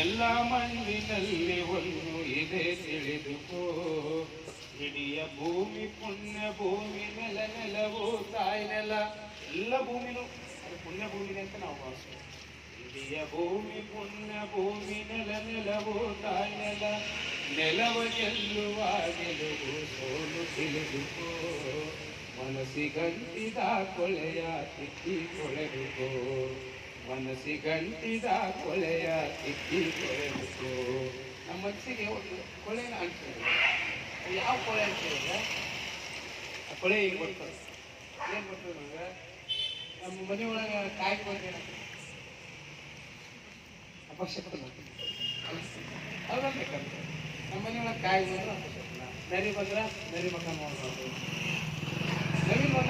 ಎಲ್ಲ ಮಣ್ಣಿನಲ್ಲಿ ಒಂದು ಇದೆ ತಿಳಿದುಕೋ. ಇಡಿಯ ಭೂಮಿ ಪುಣ್ಯ ಭೂಮಿ, ನೆಲ ನೆಲವು ತಾಯಿ ನೆಲ. ಎಲ್ಲ ಭೂಮಿನೂ ಅದು ಪುಣ್ಯ ಭೂಮಿದೆ ಅಂತ ನಾವು ಭಾವಿಸ್ತೇವೆ. ಇಡಿಯ ಭೂಮಿ ಪುಣ್ಯ ಭೂಮಿ, ನೆಲ ನೆಲವು ತಾಯಿ ನೆಲ. ನೆಲವ ಗೆಲ್ಲುವ ಗೆಲುವು ಸೋಲು ತಿಳಿದುಕೋ. ಮನಸ್ಸಿಗಂಟಿದ ಕೊಳೆಯ ತಿಕ್ಕಿ ಕೊಳೆದುಕೋ. ಮನಸ್ಸಿಗಂಟಿದ ಕೊಳೆಯ ತಿಕ್ಕಿ ಕೊಳೆದುಕೋ. ನಮ್ಮ ಮನಸ್ಸಿಗೆ ಒಂದು ಕೊಳೆನ ಅಂಟಿದೆ. ಯಾವ ಕೊಳೆ ಅಂತಿದ್ರೆ ಆ ಕೊಳೆ ಈಗ ಬರ್ತದೆ. ಏನು ಬರ್ತದೆ ಅಂದ್ರೆ ನಮ್ಮ ಮನೆಯೊಳಗೆ ಕಾಯಿ ಬಂದೇನ ಅಪಶಕ್ತನ ಅಲ್ಬೇಕಂತ. ನಮ್ಮ ಮನೆಯೊಳಗೆ ಕಾಯಿ ಬಂದ್ರೆ ಅಪಶಕ್ತನ, ನರಿ ಬಂದ್ರೆ ನರಿ ಮಕ್ಕ ನೋಡ್ಬಾರ್ದು. ನರಿ ಮಗ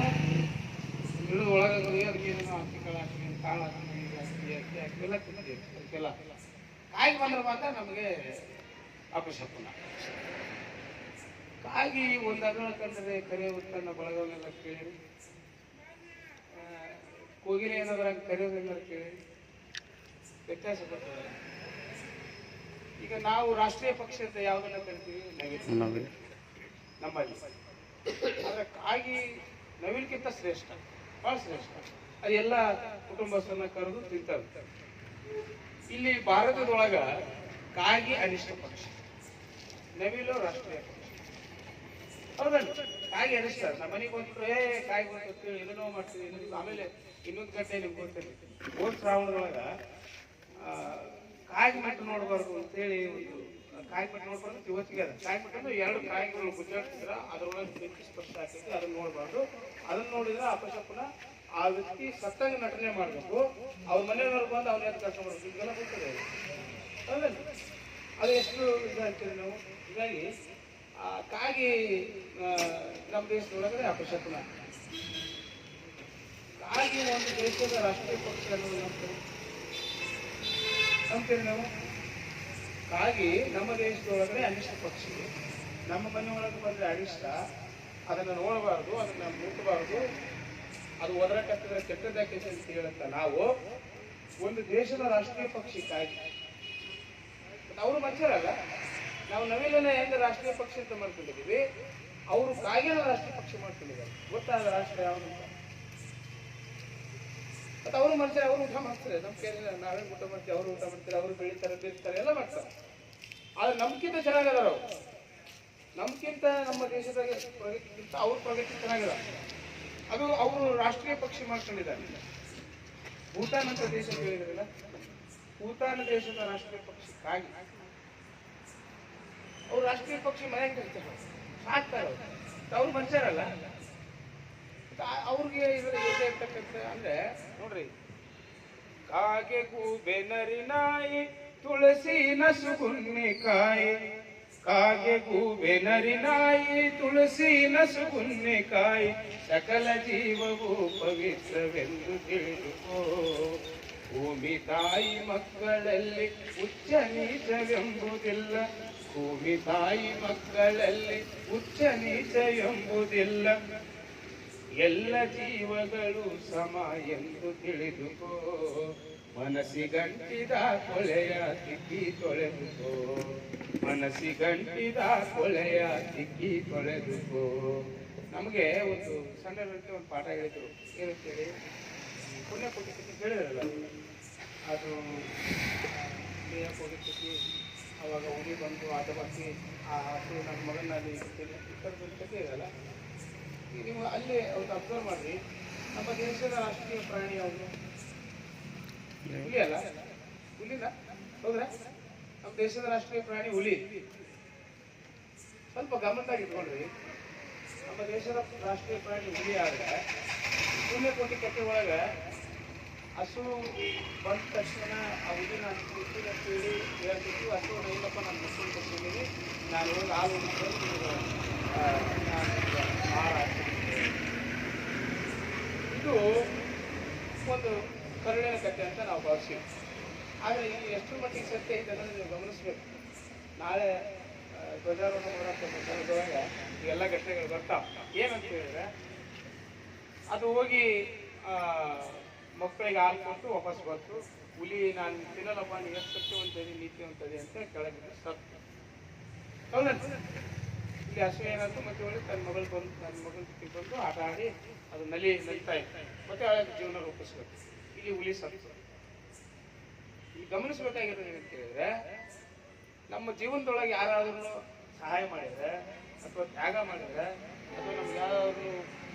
ಗಿಡದ ಒಳಗೆ ಅದಕ್ಕೆ ಏನೇನೋ ಹಾಕಿ ಕಾಳು ಹಾಕಿ ಕಾಳು ಹಾಕಿ ಹಾಕಿ ಹಾಕಿಲ್ಲ ತಿನ್ನೋದು ಅದಕ್ಕೆಲ್ಲ. ಕಾಯಿ ಬಂದ್ರೆ ಮಾತ್ರ ನಮಗೆ ಅಪಶಕ್ತನ. ಕಾಗಿ ಒಂದು ಅಗಳ ಕಂಡ್ರೆ ಕರೆ ಉತ್ಪನ್ನ ಬಳಗವನ್ನೆಲ್ಲ ಕೇಳಿ, ಕೋಗಿಲೆ ಏನಾದ್ರ ಕರೆಯೋದೆಲ್ಲ ಕೇಳಿ ವ್ಯತ್ಯಾಸ ಬರ್ತದೆ. ಈಗ ನಾವು ರಾಷ್ಟ್ರೀಯ ಪಕ್ಷ ಅಂತ ಯಾವುದನ್ನ ಕರಿತೀವಿ? ನವಿಲು ನಮ್ಮಲ್ಲಿ. ಆದ್ರೆ ಕಾಗಿ ನವಿಲ್ಕಿಂತ ಶ್ರೇಷ್ಠ, ಬಹಳ ಶ್ರೇಷ್ಠ. ಅದೆಲ್ಲ ಕುಟುಂಬಸ್ಥರನ್ನ ಕರೆದು ತಿಂತಾರೆ. ಇಲ್ಲಿ ಭಾರತದೊಳಗ ಕಾಗಿ ಅನಿಷ್ಟ ಪಕ್ಷ, ನವಿಲು ರಾಷ್ಟ್ರೀಯ ಪಕ್ಷ. ಹೌದಲ್ಲ? ಕಾಗಿ ಅನಿಷ್ಟ. ನಮ್ಮ ಮನೆಗೆ ಬಂದ್ಬಿಟ್ಟು ಕಾಯಿ ಬಂತು ಏನೇನೋ ಮಾಡ್ತೀವಿ. ಆಮೇಲೆ ಇನ್ನೊಂದು ಗಂಟೆ ನಿಮ್ಗೆ ಗೊತ್ತಿಲ್ಲ, ಹೋದ ಶ್ರಾವಣದೊಳಗ ಕಾಯಿ ಮಟ್ಟು ನೋಡಬಾರ್ದು ಅಂತೇಳಿ ಒಂದು ಕಾಯಿ ಮಟ್ಟು ನೋಡ್ಬಾರ್ದು. ಇವತ್ತಿಗೆ ಅದ ಕಾಯಿ ಮಟ್ಟು ಎರಡು ಕಾಯಿಗಳು ಗುಜರಾತಿದ್ರ ಅದರೊಳಗೆ ಬೆಂಕಿ ಸ್ಪರ್ಶ ಆಗ್ತೈತಿ, ಅದನ್ನ ನೋಡಬಾರ್ದು. ಅದನ್ನ ನೋಡಿದ್ರೆ ಅಪಶಕುನ. ಆ ವ್ಯಕ್ತಿ ಸತ್ತಂಗ ನಟನೆ ಮಾಡಬೇಕು. ಅವ್ರ ಮನೆಯವ್ರು ಬಂದು ಅವ್ನ ಎದ್ದು ಕೆಲಸ ಮಾಡ್ಬೇಕು. ಇದೆಲ್ಲ ಗೊತ್ತಿದೆ. ಹೌದಲ್ಲ? ಅದು ಎಷ್ಟು ಇದಾಗ್ತದೆ ನಾವು. ಹೀಗಾಗಿ ಕಾಗಿ ನಮ್ಮ ದೇಶದೊಳಗಡೆ ಅಪಶಕುನ. ಕಾಗಿ ಒಂದು ದೇಶದ ರಾಷ್ಟ್ರೀಯ ಪಕ್ಷ ಅಂತೀರಿ ನಾವು. ಕಾಗಿ ನಮ್ಮ ದೇಶದೊಳಗಡೆ ಅನಿಷ್ಟ ಪಕ್ಷಿ. ನಮ್ಮ ಮನೆ ಒಳಗೆ ಬಂದರೆ ಅನಿಷ್ಟ. ಅದನ್ನು ನೋಡಬಾರ್ದು, ಅದನ್ನು ಮುಟ್ಟಬಾರ್ದು. ಅದು ಒದರಕತ್ತಿದ್ರೆ ಕೆಟ್ಟದಾಕೆ ಅಂತ ಹೇಳುತ್ತ ನಾವು ಒಂದು ದೇಶದ ರಾಷ್ಟ್ರೀಯ ಪಕ್ಷಿ ಕಾಗಿ. ಅವರು ಮನುಷ್ಯರಲ್ಲ. ನಾವು ನವಿಲನ್ನ ಹೆಂಗೆ ರಾಷ್ಟ್ರೀಯ ಪಕ್ಷಿ ಅಂತ ಮಾಡ್ಕೊಂಡಿದ್ದೀವಿ, ಅವರು ಕಾಗಿನ ರಾಷ್ಟ್ರೀಯ ಪಕ್ಷಿ ಮಾಡ್ಕೊಂಡಿದ್ದಾರೆ. ಗೊತ್ತಾದ ರಾಷ್ಟ್ರ ಯಾವುದು ಅಂತ. ಮತ್ತೆ ಅವರು ಮನುಷ್ಯರು, ಅವರು ಊಟ ಮಾಡ್ತಾರೆ. ನಮ್ಮ ಕೇಳಿದ್ರೆ ನಾವೇ ಊಟ ಮಾಡ್ತೀವಿ, ಅವರು ಊಟ ಮಾಡ್ತಾರೆ, ಅವರು ಬೆಳೀತಾರೆ, ಬೇಯಿಸ್ತಾರೆ, ಎಲ್ಲ ಮಾಡ್ತಾರೆ. ಆದ್ರೆ ನಮ್ಗಿಂತ ಚೆನ್ನಾಗದಾರ ಅವರು. ನಮ್ಗಿಂತ ನಮ್ಮ ದೇಶದಾಗ ಪ್ರಗತಿಗಿಂತ ಅವ್ರ ಪ್ರಗತಿ ಚೆನ್ನಾಗದ. ಅದು ಅವರು ರಾಷ್ಟ್ರೀಯ ಪಕ್ಷಿ ಮಾಡ್ಕೊಂಡಿದ್ದಾರೆ. ಭೂತಾನ್ ಅಂತ ದೇಶ ಕೇಳಿದ್ರಲ್ಲ, ಭೂತಾನ್ ದೇಶದ ರಾಷ್ಟ್ರೀಯ ಪಕ್ಷಿ ಕಾಗಿ. ಅವ್ರು ರಾಷ್ಟ್ರೀಯ ಪಕ್ಷಿ ಮನೆಗೆ ಇರ್ತಾರೆ, ಸಾಕ್ತಾರೆ. ಅವ್ರು ಮನುಷ್ಯರಲ್ಲ. ಅವ್ರಿಗೆ ಇರ್ತಕ್ಕಂಥ ಅಂದ್ರೆ ನೋಡ್ರಿ, ಕಾಗೆ ಗೂಬೆ ನರಿ ನಾಯಿ ತುಳಸಿ ನಸುಗುನ್ನೆಕಾಯಿ. ಕಾಗೆ ಗೂಬೆ ನರಿ ನಾಯಿ ತುಳಸಿ ನಸುಗುನ್ನೆಕಾಯಿ. ಸಕಲ ಜೀವವು ಪವಿತ್ರವೆಂದು ತಿಳಿದುಕೋ. ಭೂಮಿ ತಾಯಿ ಮಕ್ಕಳಲ್ಲಿ ಉಚ್ಚ ನೀಚವೆಂಬುದಿಲ್ಲ. ಭೂಮಿ ತಾಯಿ ಮಕ್ಕಳಲ್ಲಿ ಉಚ್ಚ ನೀಚ ಎಂಬುದಿಲ್ಲ. ಎಲ್ಲ ಜೀವಗಳು ಸಮ ಎಂದು ತಿಳಿದುಕೋ. ಮನಸ್ಸಿಗಂಟಿದ ಕೊಳೆಯ ತಿಕ್ಕಿ ತೊಳೆದುಕೋ. ಮನಸ್ಸಿಗಂಟಿದ ಕೊಳೆಯ ತಿಕ್ಕಿ ತೊಳೆದುಕೋ. ನಮಗೆ ಒಂದು ಸಣ್ಣ ಒಂದು ಪಾಠ ಹೇಳಿದ್ರು. ಏನಂತೇಳಿ, ಪುಣ್ಯ ಪುಣ್ಯಕಥೆ ಹೇಳಿದ್ರಲ್ಲ, ಅದು ಪುಣ್ಯ ಪುಣ್ಯಕಥೆ. ಅವಾಗ ಹುಲಿ ಬಂದು ಆಟ ಬಾಕಿ ಆ ಹಸು ನನ್ನ ಮಗನಲ್ಲಿ ಕಥೆ ಇದಲ್ಲ. ನೀವು ಅಲ್ಲಿ ಅವ್ರು ಅಬ್ಸರ್ವ್ ಮಾಡ್ರಿ. ನಮ್ಮ ದೇಶದ ರಾಷ್ಟ್ರೀಯ ಪ್ರಾಣಿ ಯಾವುದು? ಹುಲಿ ಅಲ್ಲ? ಹುಲಿನ ಹೌದ್ರಾ? ನಮ್ಮ ದೇಶದ ರಾಷ್ಟ್ರೀಯ ಪ್ರಾಣಿ ಹುಲಿ. ಸ್ವಲ್ಪ ಗಮನದಾಗಿ ಇಟ್ಕೊಂಡ್ರಿ. ನಮ್ಮ ದೇಶದ ರಾಷ್ಟ್ರೀಯ ಪ್ರಾಣಿ ಹುಲಿ ಆದ್ರೆ ಪುಣ್ಯಕೋಟಿ ಕಥೆ ಒಳಗೆ ಹಸು ಬಂದ ತಕ್ಷಣ ಆ ಹುಲಿನ ಅಂತೇಳಿ ಹೇಳ್ತಿದ್ವಿ. ಹಸು ಇಲ್ಲಪ್ಪ ನಾನು ಮುಸ್ಲಿಂ ಕೊಟ್ಟಿದ್ದೀನಿ, ನಾನು ಹೋಗಿ ಹಾಲು ಇದು ಒಂದು ಕರುಳಿನ ಕಥೆ ಅಂತ ನಾವು ಭಾವಿಸ್ತೀವಿ. ಆದರೆ ಇದು ಎಷ್ಟು ಮಟ್ಟಿಗೆ ಸತ್ಯ ಐತೆ ಅನ್ನೋದು ನೀವು ಗಮನಿಸ್ಬೇಕು. ನಾಳೆ ಧ್ವಜಾರೋಹಣ ಮಾಡೋ ಸಂದರ್ಭದೊಳಗೆ ಇವೆಲ್ಲ ಘಟನೆಗಳು ಬರ್ತಾವೆ. ಏನಂತ ಹೇಳಿದ್ರೆ, ಅದು ಹೋಗಿ ಮಕ್ಕಳಿಗೆ ಹಾಲು ಕೊಟ್ಟು ವಾಪಸ್ ಬಂತು. ಹುಲಿ ನಾನು ತಿನ್ನಲ್ಲಪ್ಪ ನೀವು ಎಷ್ಟು ಸತ್ಯವಂತದೆ ನೀತಿವಂತದೆ ಅಂತ ಕೆಳಗೆ ಸತ್ತು. ಹೌದಲ್ಲ? ಇಲ್ಲಿ ಹಸು ಏನಾಯ್ತು ಮತ್ತೆ ಒಳ್ಳೆ ತನ್ನ ಮಗಳು ಜೊತೆಗೆ ಬಂದು ಆಟ ಆಡಿ ಅದು ನಲಿತಾ ಇತ್ತು, ಮತ್ತೆ ಅವಳ ಜೀವನ ರೂಪಿಸ್ಬೇಕು. ಇಲ್ಲಿ ಹುಲಿ ಸತ್ತು. ಇಲ್ಲಿ ಗಮನಿಸ್ಬೇಕಾಗಿರೋದು ಏನಂತ ಹೇಳಿದ್ರೆ, ನಮ್ಮ ಜೀವನದೊಳಗೆ ಯಾರಾದ್ರೂ ಸಹಾಯ ಮಾಡಿದ್ರೆ ಅಥವಾ ತ್ಯಾಗ ಮಾಡಿದ್ರೆ ಅಥವಾ ನಮ್ಗೆ ಯಾರಾದ್ರೂ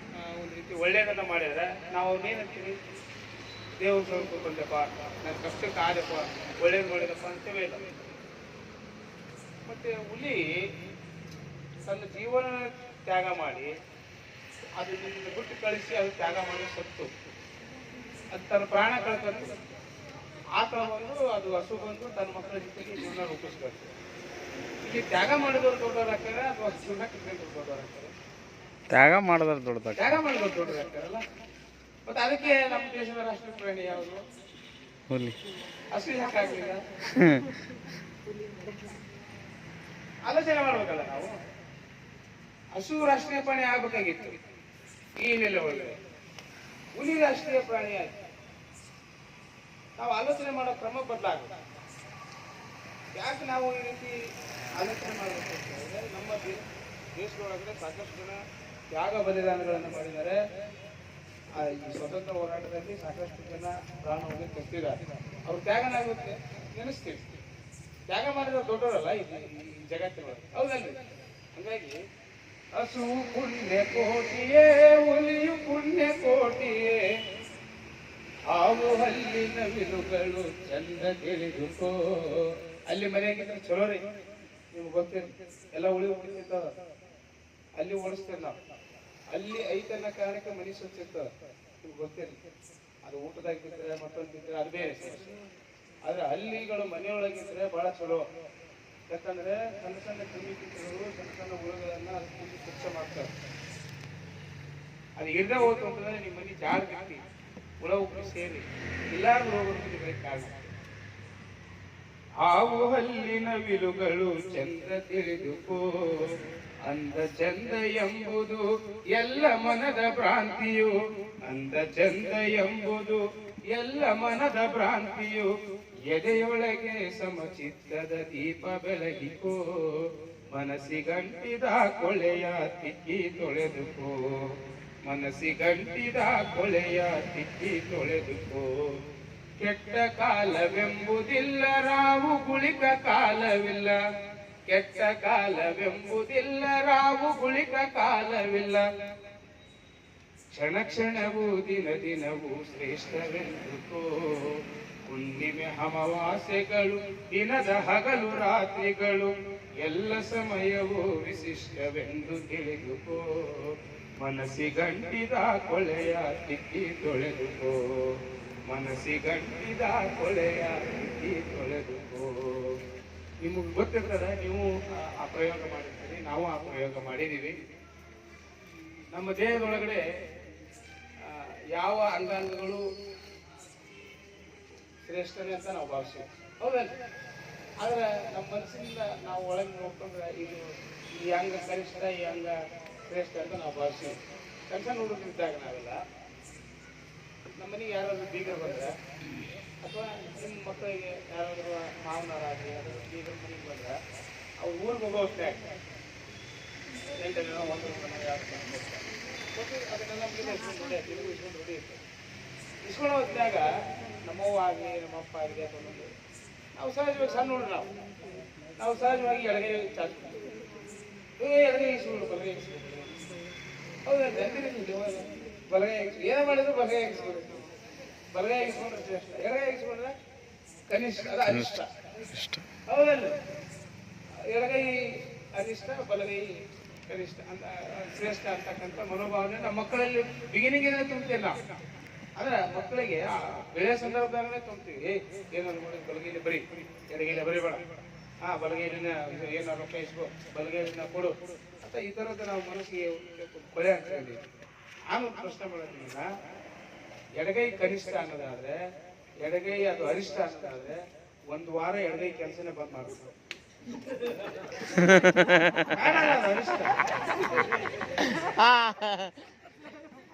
ಒಂದು ರೀತಿ ಒಳ್ಳೆಯದನ್ನ ಮಾಡಿದ್ರೆ ನಾವು ಅವ್ರನ್ನೇನಂತೀವಿ? ದೇವ್ರ ಸ್ವಲ್ಪ ಬಂದಪ್ಪ, ನನ್ನ ಕಷ್ಟಕ್ಕೆ ಆದಪ್ಪ, ಒಳ್ಳೇದು ಮಾಡಿದಪ್ಪ ಅಂತವೇ ಇಲ್ಲ. ಮತ್ತೆ ಹುಲಿ ತನ್ನ ಜೀವನ ತ್ಯಾಗ ಮಾಡಿ ಅದು ನಿನ್ನ ಬಿಟ್ಟು ಕಳಿಸಿ ಅದು ತ್ಯಾಗ ಮಾಡಿ ಸತ್ತು ಅದು ತನ್ನ ಪ್ರಾಣ ಕಳ್ಕೊಂಡು ಆತ ಬಂದು ಅದು ಹಸು ಬಂದು ತನ್ನ ಮಕ್ಕಳ ಜೊತೆಗೆ ಜೀವನ ರೂಪಿಸ್ಬೇಕು. ಇಲ್ಲಿ ತ್ಯಾಗ ಮಾಡಿದವ್ರು ದೊಡ್ಡವ್ರು ಹಾಕ್ತಾರೆ ಅಥವಾ ಹಸುನ ಕಿತ್ಕೊಂಡು ದೊಡ್ಡವ್ರು ಹಾಕ್ತಾರೆ? ತ್ಯಾಗ ಮಾಡಿದವ್ರು ದೊಡ್ಡವ್ರು ಹಾಕ್ತಾರಲ್ಲ. ಮತ್ತೆ ಅದಕ್ಕೆ ನಮ್ಮ ದೇಶದ ರಾಷ್ಟ್ರೀಯ ಪ್ರಾಣಿ ಯಾವುದು? ಹುಲಿ. ಹಸು ಯಾಕಾಗಲಿಲ್ಲ? ಆಲೋಚನೆ ಮಾಡ್ಬೇಕಲ್ಲ ನಾವು. ಹಸು ರಾಷ್ಟ್ರೀಯ ಪ್ರಾಣಿ ಆಗ್ಬೇಕಾಗಿತ್ತು ಈ ನೆಲೆ ಒಳಗೆ, ಹುಲಿ ರಾಷ್ಟ್ರೀಯ ಪ್ರಾಣಿ ಆಯ್ತು. ನಾವು ಆಲೋಚನೆ ಮಾಡೋ ಕ್ರಮ ಬದಲಾಗುತ್ತೆ. ಯಾಕೆ ನಾವು ಈ ರೀತಿ ಆಲೋಚನೆ ಮಾಡಬೇಕು ಅಂತ ಹೇಳಿದ್ರೆ, ನಮ್ಮ ದೇಶದೊಳಗಡೆ ಸಾಕಷ್ಟು ಜನ ತ್ಯಾಗ ಬಲಿದಾನಗಳನ್ನು ಮಾಡಿದ್ದಾರೆ. ಈ ಸ್ವತಂತ್ರ ಹೋರಾಟದಲ್ಲಿ ಸಾಕಷ್ಟು ಜನ ಪ್ರಾಣವನ್ನು ತೆಗೆದಿದ್ದಾರೆ. ಅವ್ರು ತ್ಯಾಗನಾಗುತ್ತೆ ನೆನೆಸ್ತೀವಿ. ತ್ಯಾಗ ಮಾಡಿದ ದೊಡ್ಡವರಲ್ಲ ಈ ಜಗತ್ತಿನೊಳಗೆ, ಹೌದಲ್ರಿ? ಹಂಗಾಗಿ ಹಸು ಪುಣ್ಯ ಕೋಟಿಯೇ, ಹುಲಿಯು ಪುಣ್ಯ ಕೋಟಿಯೇ, ಹಾವು ಹಲ್ಲಿನ ಬಿರುಗಳು ಚಂದ ತಿಳಿದುಕೋ. ಅಲ್ಲಿ ಮನೆಯಾಗಿದ್ರೆ ಚಲೋ ರೀ, ನಿಮ್ಗೆ ಗೊತ್ತಿರಿ, ಎಲ್ಲ ಉಳಿತಿರ್ತಾವ, ಅಲ್ಲಿ ಓಡಿಸ್ತೇವೆ ನಾವು. ಅಲ್ಲಿ ಐತನ್ನ ಕಾರಣಕ್ಕೆ ಮನೆ ಸ್ವಚ್ಛ ಇರ್ತದ, ನಿಮ್ಗೆ ಗೊತ್ತಿರಿ. ಅದು ಊಟದಾಗಿದ್ರೆ ಮತ್ತೊಂದಿದ್ರೆ ಅದು ಬೇರೆ ಸಮಸ್ಯೆ. ಆದ್ರೆ ಹಲ್ಲಿಗಳು ಮನೆಯೊಳಗಿದ್ರೆ ಬಹಳ ಚಲೋ. ಯಾಕಂದ್ರೆ ಸಣ್ಣ ಸಣ್ಣ ಕ್ರಿಮಿಕೀಟಗಳು ಸಣ್ಣ ಸಣ್ಣ ಹುಳುಗಳನ್ನ ಅದಕ್ಕೆ ಸ್ವಚ್ಛ ಮಾಡ್ತಾರೆ. ಅದು ಇರದೇ ಹೋಯ್ತು ಅಂತಂದ್ರೆ ನಿಮ್ಮ ಮನೆ ಜಾಡ್ ಬಿಟ್ಟು ಹುಳ ಉಪ್ಪು ಸೇರಿ ಎಲ್ಲಾರು ರೋಗಗಳಿಗೆ ಕಾರಣ. ಹಾವು ಹಲ್ಲಿನ ವಿಲುಗಳು ಚಂದ ತಿಳಿದುಕೋ, ಅಂದ ಚಂದ ಎಂಬುದು ಎಲ್ಲ ಮನದ ಭ್ರಾಂತಿಯು, ಅಂದ ಚಂದ ಎಂಬುದು ಎಲ್ಲ ಮನದ ಭ್ರಾಂತಿಯು, ಎದೆಯೊಳಗೆ ಸಮಚಿತ್ತದ ದೀಪ ಬೆಳಗಿಕೋ, ಮನಸ್ಸಿಗಂಟಿದ ಕೊಳೆಯ ತಿಕ್ಕಿ ತೊಳೆದುಕೋ, ಮನಸ್ಸಿಗಂಟಿದ ಕೊಳೆಯ ತಿಕ್ಕಿ ತೊಳೆದುಕೋ. ಕೆಟ್ಟ ಕಾಲವೆಂಬುದಿಲ್ಲ ರಾವು ಗುಳಿಕ ಕಾಲವಿಲ್ಲ, ಕೆಟ್ಟ ಕಾಲವೆಂಬುದಿಲ್ಲ ರಾವು ಗುಳಿಕ ಕಾಲವಿಲ್ಲ, ಕ್ಷಣ ಕ್ಷಣವೂ ದಿನ ದಿನವೂ ಶ್ರೇಷ್ಠವೆಂದುಕೋ. ಹುಣ್ಣಿಮೆ ಅಮಾವಾಸ್ಯೆಗಳು ದಿನದ ಹಗಲು ರಾತ್ರಿಗಳು ಎಲ್ಲ ಸಮಯವೂ ವಿಶಿಷ್ಟವೆಂದು ತಿಳಿದುಕೋ, ಮನಸ್ಸಿಗಂಟಿದ ಕೊಳೆಯ ತಿಕ್ಕಿ ತೊಳೆದುಕೋ, ಮನಸ್ಸಿಗಂಟಿದ ಕೊಳೆಯ ತಿಕ್ಕಿ ತೊಳೆದುಕೋ. ನಿಮಗೆ ಗೊತ್ತಿರ್ತದ, ನೀವು ಆ ಪ್ರಯೋಗ ಮಾಡಿರ್ತೀರಿ, ನಾವು ಆ ಪ್ರಯೋಗ ಮಾಡಿದೀವಿ. ನಮ್ಮ ದೇಹದೊಳಗಡೆ ಯಾವ ಅಂಗಾಂಗಗಳು ಶ್ರೇಷ್ಠನೇ ಅಂತ ನಾವು ಭಾವಿಸ್ತೀವಿ, ಹೌದಲ್ಲ? ಆದ್ರೆ ನಮ್ಮ ಮನಸ್ಸಿನಿಂದ ನಾವು ಒಳಗೆ ನೋಡ್ಕೊಂಡ್ರೆ ಇದು ಈ ಅಂಗ ಕನಿಷ್ಠ, ಈ ಅಂಗ ಶ್ರೇಷ್ಠ ಅಂತ ನಾವು ಭಾವಿಸ್ತೀವಿ. ಕೆಲಸ ನೋಡೋದಿದ್ದಾಗ ನಾವೆಲ್ಲ ನಮ್ಮ ಮನೆಗೆ ಯಾರಾದ್ರೂ ಬೀಗರು ಬಂದ್ರೆ ಅಥವಾ ನಿಮ್ಮ ಮಕ್ಕಳಿಗೆ ಯಾರಾದ್ರೂ ಮಾವನವರಾಗಲಿ ಯಾರಾದ್ರೂ ಬೀಗರ ಮನೆಗೆ ಬಂದ್ರೆ ಅವ್ರು ಊರಿಗೆ ಹೋಗೋ ಹೊಟ್ಟೆ ಆಗ್ತಾರೆ. ಎಂಟನೇನೋ ಒಂದು ಅದನ್ನೆಲ್ಲ ಇಸ್ಕೊಂಡು ಇಸ್ಕೊಳ್ಳೋ ಹೊತ್ತಿನಾಗ ನಮ್ಮವ್ವ ಆಗಲಿ ನಮ್ಮಪ್ಪ ಆಗಲಿ ಅಥವಾ ನಾವು ಸಹಜವಾಗಿ ಸಣ್ಣ ನೋಡ್ರಿ, ನಾವು ಸಹಜವಾಗಿ ಎಡಗೈ ಚಾಚ್ಕೊಳ್ತೀವಿ. ಎಡಗೈ ಇಸ್ಕೊಂಡು ಬಲಗೈ ಇಸ್ಕೊಂಡು, ಹೌದಾ? ಬಲಗೈ ಏನೇ ಮಾಡಿದ್ರು ಬಲಗೈ ಇಸ್ಕೊಂಡು, ಬಲಗೈ ಇಸ್ಕೊಂಡ್ರೆ ಶ್ರೇಷ್ಠ, ಎಡಗೈ ಇಸ್ಕೊಂಡ್ರೆ ಕನಿಷ್ಠ, ಅದು ಅನಿಷ್ಟ, ಹೌದಲ್ಲ? ಎಡಗೈ ಅನಿಷ್ಟ, ಬಲಗೈ ಕನಿಷ್ಠ ಅಂತ ಶ್ರೇಷ್ಠ ಅಂತಕ್ಕಂಥ ಮನೋಭಾವನೆ ನಮ್ಮ ಮಕ್ಕಳಲ್ಲಿ ಬಿಗಿನಿಂಗೇನೆ ತುಂಬ್ತೇವೆ ನಾವು. ಅಂದ್ರೆ ಮಕ್ಕಳಿಗೆ ಬೆಳೆಯ ಸಂದರ್ಭದಾಗಲೇ ತುಂಬ್ತೀವಿ. ಏನಾದ್ರು ಮಾಡಿ ಬಲಗೈಲಿ ಬರೀ, ಎಡಗೈಲಿ ಬರೀಬೇಡ, ಬಲಗೈಲಿನ ಏನಾದ್ರು ರೊಕ್ಕ ಇಸ್ಕೋ, ಬಲಗೈಲಿನ ಕೊಡು ಅಂತ ಈ ಥರದ್ದು ನಾವು ಮನಸ್ಸಿಗೆ ಕೊಳೆ ಹಾಕ್ತೀವಿ. ನಾನು ಪ್ರಶ್ನೆ ಮಾಡೋದ್ರಿಂದ ಎಡಗೈ ಕನಿಷ್ಠ ಅನ್ನೋದಾದ್ರೆ, ಎಡಗೈ ಅದು ಅರಿಷ್ಠ ಅನ್ನೋದಾದ್ರೆ ಒಂದು ವಾರ ಎಡಗೈ ಕೆಲಸನೇ ಬಂದ್ ಮಾಡಬೇಕು.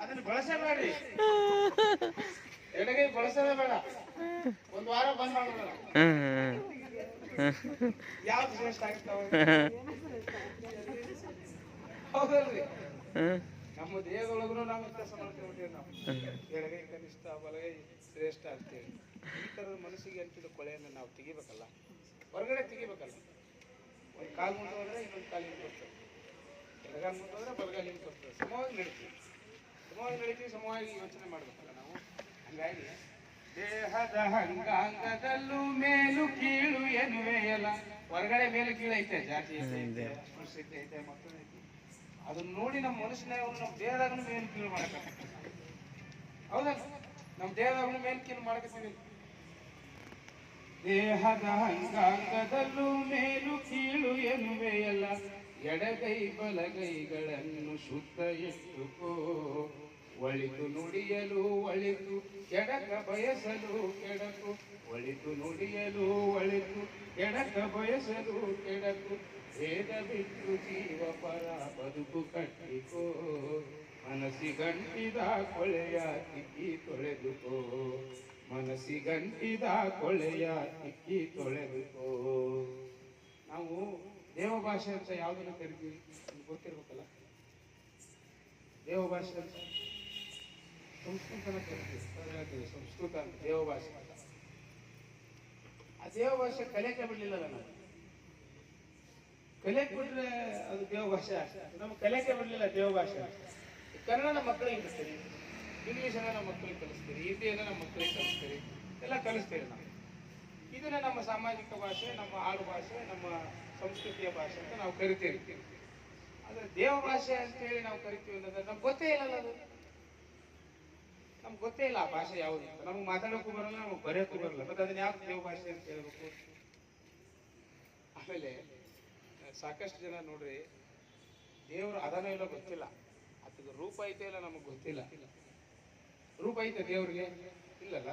ಅದನ್ನು ಬಳಸಬೇಡ್ರಿ, ಎಡಗೈ ಬಳಸೋದೇ ಬೇಡ. ಒಂದು ವಾರ ಬಂದ್ ಮಾಡೋಣ. ಯಾವ್ದು ಶ್ರೇಷ್ಠ ಆಗ್ತಾವ? ಹೌದಲ್ರಿ? ನಮ್ಮ ದೇಹದೊಳಗೂ ನಾವು ವ್ಯತ್ಯಾಸ ಮಾಡ್ಕೊಂಡ್ಬಿಟ್ಟಿವಿ. ನಾವು ಎಡಗೈ ಕನಿಷ್ಠ, ಬಲಗೈ ಶ್ರೇಷ್ಠ ಅಂತೇಳಿ ಈ ಥರದ ಮನಸ್ಸಿಗೆ ಅಂಟಿದ ಕೊಳೆಯನ್ನು ನಾವು ತೆಗಿಬೇಕಲ್ಲ, ಹೊರಗಡೆ ತೆಗಿಬೇಕಲ್ಲ. ಒಂದು ಕಾಲು ಮುಂದೋದ್ರೆ ಇನ್ನೊಂದು ಕಾಲಿಗೆ ಬರ್ತದೆ, ಎಡಗಾಲ ಮುಂದೋದ್ರೆ ಬಲಗಾಲಿಗೆ ಬರ್ತದೆ. ಸಮವಾಗಿ ನಡೀತೀವಿ, ಸಮವಾಗಿ ಯೋಚನೆ ಮಾಡ್ಬೇಕಲ್ಲ ನಾವು. ಹಂಗಾಗಿ ದೇಹದ ಅಂಗಾಂಗದಲ್ಲೂ ಮೇಲು ಕೀಳು ಎನ್ನುವೆಯಲ್ಲ. ಹೊರಗಡೆ ಮೇಲು ಕೀಳು ಐತೆ, ಜಾತಿ ಐತೆ, ಅಸ್ಪೃಶ್ಯತೆ ಐತೆ, ಮಕ್ಕಳು ಐತೆ. ಅದನ್ನ ನೋಡಿ ನಮ್ಮ ಮನುಷ್ಯನ ನಮ್ಮ ದೇಹದಾಗ ಮೇಲು ಕೀಳು ಮಾಡಕ. ಹೌದಲ್ಲ? ನಮ್ಮ ದೇಹದಾಗ ಮೇಲು ಕೀಳು ಮಾಡಕತ್ತೀವಿ. ದೇಹದ ಅಂಗಾಂಗದಲ್ಲೂ ಮೇಲು ಕೀಳು ಎನ್ನುವೆಯಲ್ಲ. ಎಡಗೈ ಬಲಗೈಗಳನ್ನು ಶುದ್ಧ ಇಟ್ಟುಕೋ. ಒಳಿತು ನುಡಿಯಲು ಒಳಿತು, ಕೆಡಕ ಬಯಸಲು ಕೆಡಕು. ಒಳಿತು ನುಡಿಯಲು ಒಳಿತು, ಕೆಡಕ ಬಯಸಲು ಕೆಡಕು. ಭೇದ ಬಿಟ್ಟು ಜೀವ ಪರ ಬದುಕು ಕಟ್ಟಿಕೋ. ಮನಸ್ಸಿಗಂಟಿದ ಕೊಳೆಯ ತಿಕ್ಕಿ ತೊಳೆದುಕೋ. ಮನಸ್ಸಿಗಂಟಿದ ಕೊಳೆಯ ತಿಕ್ಕಿ ತೊಳೆದುಕೋ. ನಾವು ದೇವಭಾಷೆ ಅಂತ ಯಾವುದನ್ನು ಕರಿತೀವಿ ಗೊತ್ತಿರ್ಬೇಕಲ್ಲ. ದೇವಭಾಷೆ ಅಂತ ಸಂಸ್ಕೃತನ ಕರಿತೀವಿ. ಸಂಸ್ಕೃತ ಅಂತ ದೇವಭಾಷೆ ಅಂತ. ಆ ದೇವಭಾಷೆ ಕಲಿಯಕ್ಕೆ ಬಿಡ್ಲಿಲ್ಲಲ್ಲ ನಾವು. ಕಲಿಯಕ್ಕೆ ಬಿಟ್ರೆ ಅದು ದೇವಭಾಷೆ ಆಗ್ತದೆ. ನಮ್ಗೆ ಕಲಿಯಕ್ಕೆ ಬಿಡ್ಲಿಲ್ಲ ದೇವಭಾಷೆ. ಕನ್ನಡ ನಮ್ಮ ಮಕ್ಕಳಿಗೆ ಕಲಿಸ್ತೀರಿ, ಇಂಗ್ಲೀಷನ್ನ ನಮ್ಮ ಮಕ್ಕಳಿಗೆ ಕಲಿಸ್ತೀರಿ, ಹಿಂದಿಯನ್ನು ನಮ್ಮ ಮಕ್ಕಳಿಗೆ ಕಲಿಸ್ತೀರಿ, ಎಲ್ಲ ಕಲಿಸ್ತೀರಿ ನಾವು. ಇದನ್ನ ನಮ್ಮ ಸಾಮಾಜಿಕ ಭಾಷೆ, ನಮ್ಮ ಆಡು ಭಾಷೆ, ನಮ್ಮ ಸಂಸ್ಕೃತಿಯ ಭಾಷೆ ಅಂತ ನಾವು ಕರಿತೀವಿ. ಆದ್ರೆ ದೇವ ಭಾಷೆ ಅಂತೇಳಿ ನಾವು ಕರಿತೀವಿ ಅನ್ನೋದ್ರೆ ನಮ್ಗೆ ಗೊತ್ತೇ ಇಲ್ಲಲ್ಲ. ಅದು ನಮ್ಗೆ ಗೊತ್ತೇ ಇಲ್ಲ ಆ ಭಾಷೆ ಯಾವುದು ಅಂತ. ನಮ್ಗೆ ಮಾತಾಡೋಕ್ಕೂ ಬರಲ್ಲ, ನಮ್ಗೆ ಬರೆಯೋಕ್ಕೂ ಬರಲ್ಲ. ಮತ್ತೆ ಅದನ್ನ ಯಾಕೆ ದೇವ ಭಾಷೆ ಅಂತ ಹೇಳ್ಬೇಕು? ಆಮೇಲೆ ಸಾಕಷ್ಟು ಜನ ನೋಡ್ರಿ, ದೇವರು ಅದನ್ನ ಇಲ್ಲ ಗೊತ್ತಿಲ್ಲ, ಅದಕ್ಕೆ ರೂಪ ಐತೆ ಇಲ್ಲ ನಮಗೆ ಗೊತ್ತಿಲ್ಲ. ರೂಪ ಐತೆ ದೇವ್ರಿಗೆ ಇಲ್ಲಲ್ಲ,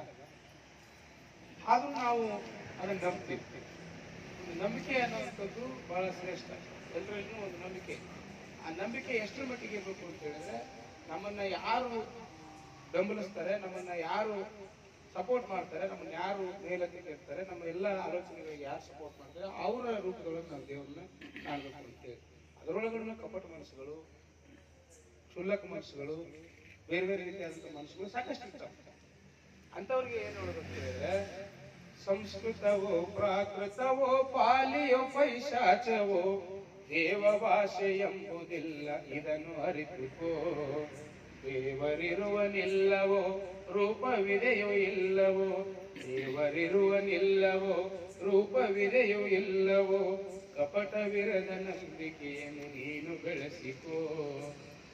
ಆದ್ರೂ ನಾವು ಅದನ್ನ ನಂಬ್ತೀವಿ. ನಂಬಿಕೆ ಅನ್ನುವಂಥದ್ದು ಬಹಳ ಶ್ರೇಷ್ಠ. ಎಲ್ಲರಿಗೂ ಒಂದು ನಂಬಿಕೆ. ಆ ನಂಬಿಕೆ ಎಷ್ಟರ ಮಟ್ಟಿಗೆ ಇರಬೇಕು ಅಂತ ಹೇಳಿದ್ರೆ, ನಮ್ಮನ್ನ ಯಾರು ಬೆಂಬಲಿಸ್ತಾರೆ, ನಮ್ಮನ್ನ ಯಾರು ಸಪೋರ್ಟ್ ಮಾಡ್ತಾರೆ, ನಮ್ಮನ್ನ ಯಾರು ಮೇಲಕ್ಕೆ ಇರ್ತಾರೆ, ನಮ್ಮ ಎಲ್ಲ ಆಲೋಚನೆಗಳಿಗೆ ಯಾರು ಸಪೋರ್ಟ್ ಮಾಡ್ತಾರೆ, ಅವರ ರೂಪದೊಳಗೆ ನಾವು ದೇವ್ರನ್ನ ಕಾಣಬೇಕು ಅಂತೇಳಿ. ಅದರೊಳಗಡೆ ಕಪಟ ಮನಸ್ಸುಗಳು, ಕ್ಷುಲ್ಲಕ ಮನಸ್ಸುಗಳು, ಬೇರೆ ಬೇರೆ ರೀತಿಯಾದಂಥ ಮನಸ್ಸುಗಳು ಸಾಕಷ್ಟು ಇರ್ತಾವೆ. ಅಂಥವ್ರಿಗೆ ಏನು ನೋಡಬೇಕು ಹೇಳಿದ್ರೆ, ಸಂಸ್ಕೃತವೋ ಪ್ರಾಕೃತವೋ ಪಾಲಿಯೋ ಪೈಶಾಚವೋ ದೇವ ಭಾಷೆ ಎಂಬುದಿಲ್ಲ, ಇದನ್ನು ಅರಿತುಕೋ. ದೇವರಿರುವನಿಲ್ಲವೋ ರೂಪವಿದೆಯೋ ಇಲ್ಲವೋ, ದೇವರಿರುವನಿಲ್ಲವೋ ರೂಪವಿದೆಯೋ ಇಲ್ಲವೋ. ಕಪಟವಿರದ ನಂಬಿಕೆಯನ್ನು ನೀನು ಬೆಳೆಸಿಕೋ.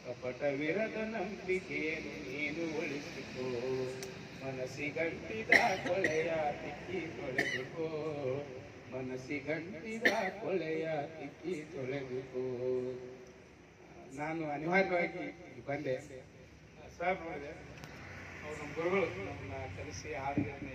ಕಪಟವಿರದ ನಂಬಿಕೆಯನ್ನು ನೀನು ಉಳಿಸಿಕೋ. ಮನಸ್ಸಿಗಂಟಿದ ಕೊಳೆಯ ತಿಕ್ಕಿ ತೊಳೆದುಕೋ. ಮನಸ್ಸಿಗಂಟಿದ ಕೊಳೆಯ ತಿಕ್ಕಿ ತೊಳೆದುಕೋ. ನಾನು ಅನಿವಾರ್ಯವಾಗಿ ಬಂದೆ. ಸರ್ ನೋಡಿದೆ, ಅವ್ರು ನಮ್ಮ ಗುರುಗಳು ನಮ್ಮನ್ನ ಕಲಿಸಿ ಹಾಡುಗಳನ್ನ